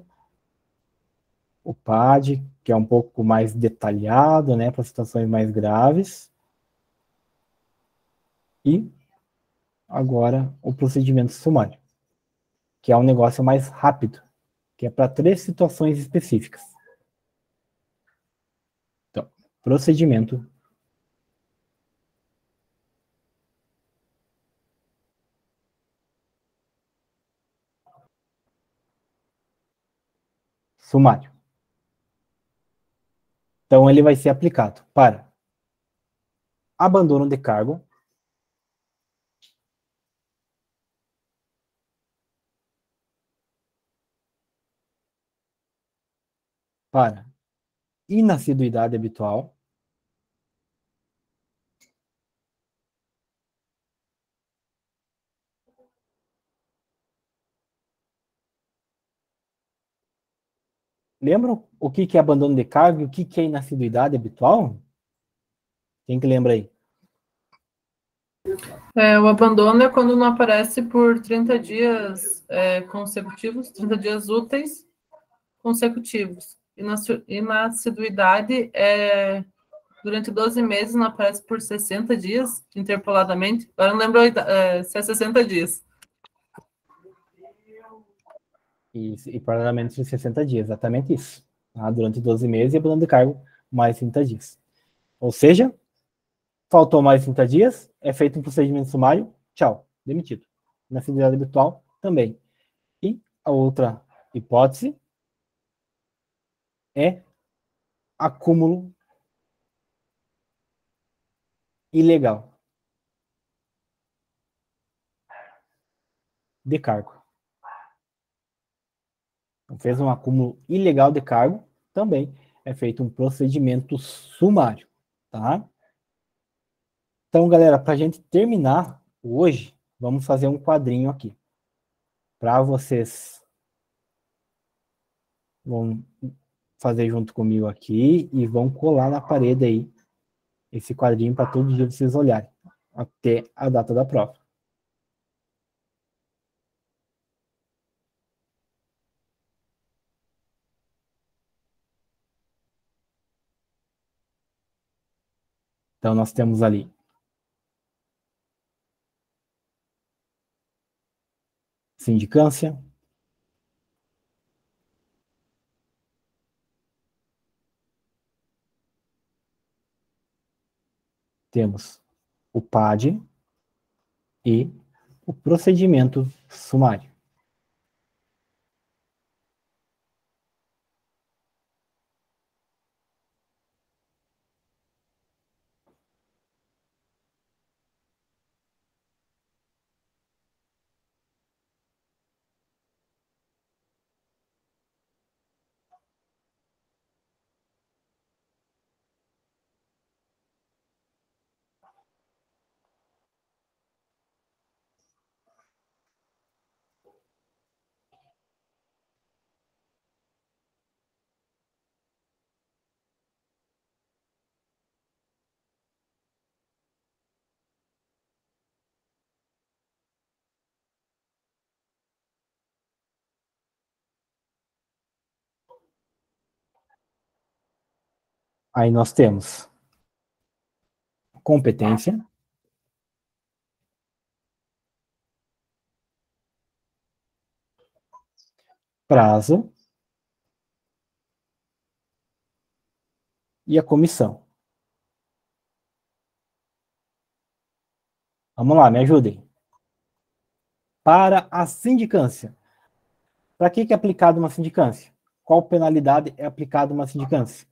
o PAD, que é um pouco mais detalhado, né, para situações mais graves. E agora o procedimento sumário, que é um negócio mais rápido, que é para 3 situações específicas. Então, procedimento sumário. Então, ele vai ser aplicado para abandono de cargo, para inassiduidade habitual, lembram o que é abandono de cargo e o que é inassiduidade habitual? Quem que lembra aí? O abandono é quando não aparece por 30 dias consecutivos, 30 dias úteis consecutivos. E na assiduidade é durante 12 meses, não aparece por 60 dias, interpoladamente. Agora não lembro se é 60 dias. E paralelamente de 60 dias, exatamente isso. Tá? Durante 12 meses e abandono de cargo mais 30 dias. Ou seja, faltou mais 30 dias, é feito um procedimento sumário, tchau, demitido. Na assiduidade habitual, também. E a outra hipótese é acúmulo ilegal de cargo. Então, fez um acúmulo ilegal de cargo, também é feito um procedimento sumário, tá? Então, galera, para a gente terminar hoje, vamos fazer um quadrinho aqui. Para vocês vão fazer junto comigo aqui e vão colar na parede aí esse quadrinho para todo dia vocês olharem, até a data da prova. Então, nós temos ali sindicância, temos o PAD e o procedimento sumário. Aí nós temos competência, prazo e a comissão. Vamos lá, me ajudem. Para a sindicância. Para que é aplicada uma sindicância? Qual penalidade é aplicada uma sindicância?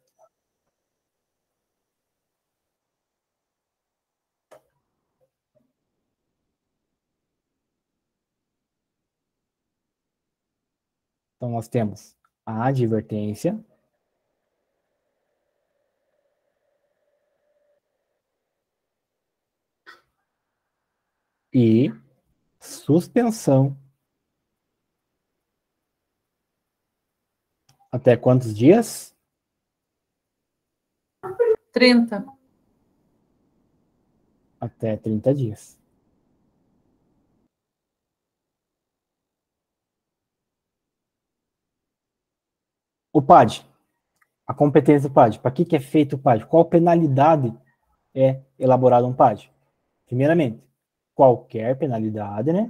Então, nós temos a advertência, e suspensão. Até quantos dias? 30. Até 30 dias. O PAD. A competência do PAD. Para que é feito o PAD? Qual penalidade é elaborado um PAD? Primeiramente, qualquer penalidade, né?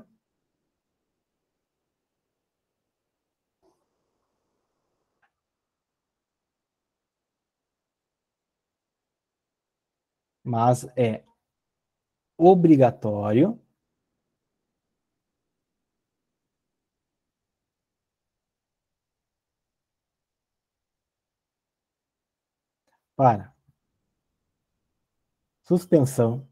Mas é obrigatório para suspensão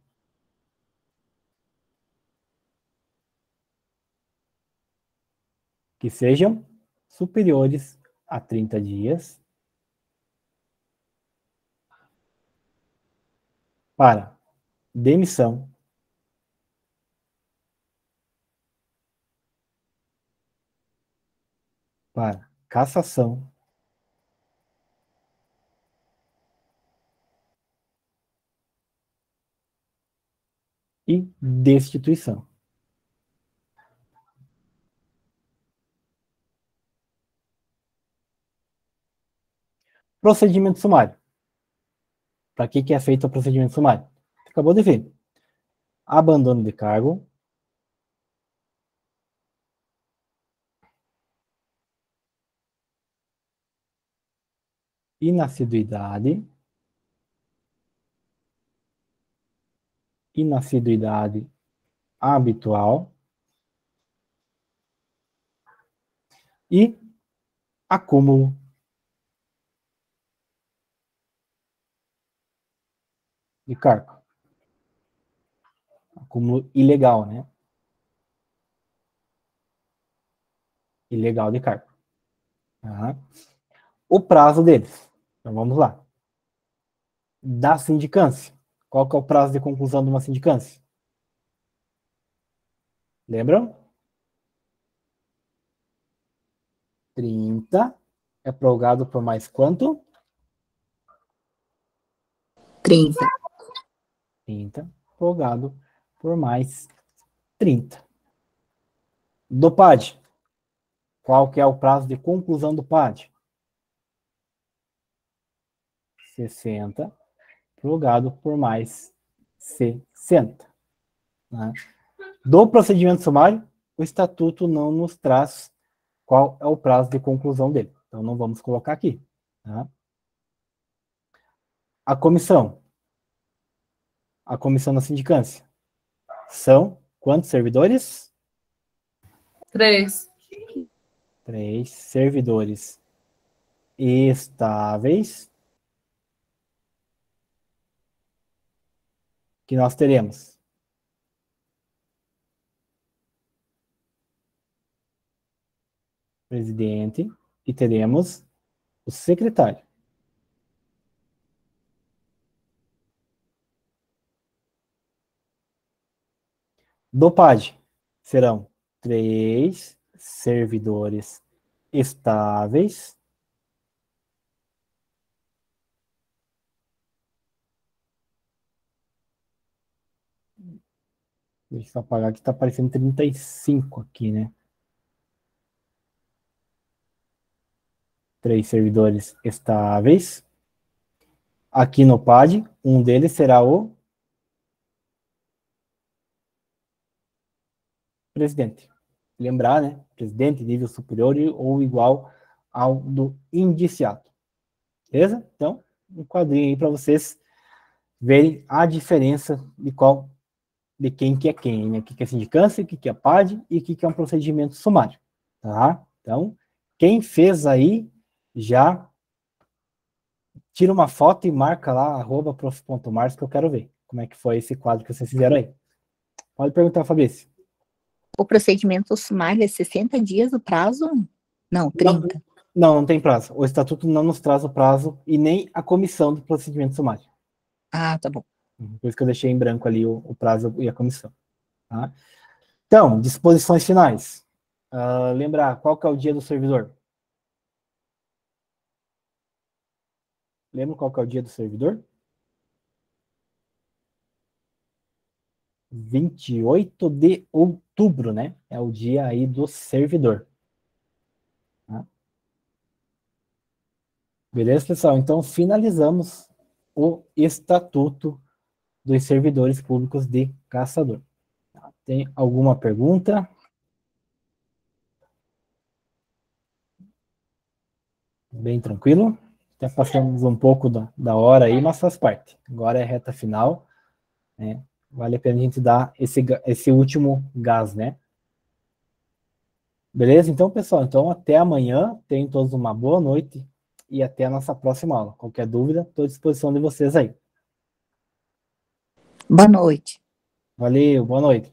que sejam superiores a 30 dias, para demissão, para cassação, e destituição. Procedimento sumário. Para que é feito o procedimento sumário? Acabou de ver. Abandono de cargo, inassiduidade habitual e acúmulo de cargo. Acúmulo ilegal, né? Ilegal de cargo. Tá? O prazo deles. Então vamos lá. Da sindicância. Qual que é o prazo de conclusão de uma sindicância? Lembram? 30 é prorrogado por mais quanto? 30. 30, prorrogado por mais 30. Do PAD. Qual que é o prazo de conclusão do PAD? 60, prorrogado por mais 60. Né? Do procedimento sumário, o estatuto não nos traz qual é o prazo de conclusão dele. Então, não vamos colocar aqui. Tá? A comissão da sindicância. São quantos servidores? 3. 3 servidores estáveis que nós teremos presidente e teremos o secretário. Do PAD serão 3 servidores estáveis deixa eu apagar que está aparecendo 35 aqui, né? 3 servidores estáveis aqui no PAD, um deles será o presidente. Lembrar, né? Presidente, nível superior ou igual ao do indiciado. Beleza? Então, um quadrinho aí para vocês verem a diferença de quem que é quem, né? O que é sindicância, o que é PAD e o que é um procedimento sumário. Tá? Então, quem fez aí, já tira uma foto e marca lá, @prof.mars, que eu quero ver como é que foi esse quadro que vocês fizeram aí. Pode perguntar, Fabrício. O procedimento sumário é 60 dias o prazo? Não, 30. Não tem prazo. O estatuto não nos traz o prazo e nem a comissão do procedimento sumário. Ah, tá bom. Por isso que eu deixei em branco ali o prazo e a comissão. Tá? Então, disposições finais. Lembrar, qual que é o dia do servidor? Lembra qual que é o dia do servidor? 28 de outubro, né? É o dia aí do servidor. Tá? Beleza, pessoal? Então, finalizamos o Estatuto dos Servidores Públicos de Caçador. Tem alguma pergunta? Bem tranquilo? Já passamos um pouco da hora aí, mas faz parte. Agora é reta final, né? Vale a pena a gente dar esse último gás, né? Beleza? Então, pessoal, então até amanhã. Tenham todos uma boa noite e até a nossa próxima aula. Qualquer dúvida, estou à disposição de vocês aí. Boa noite. Valeu, boa noite.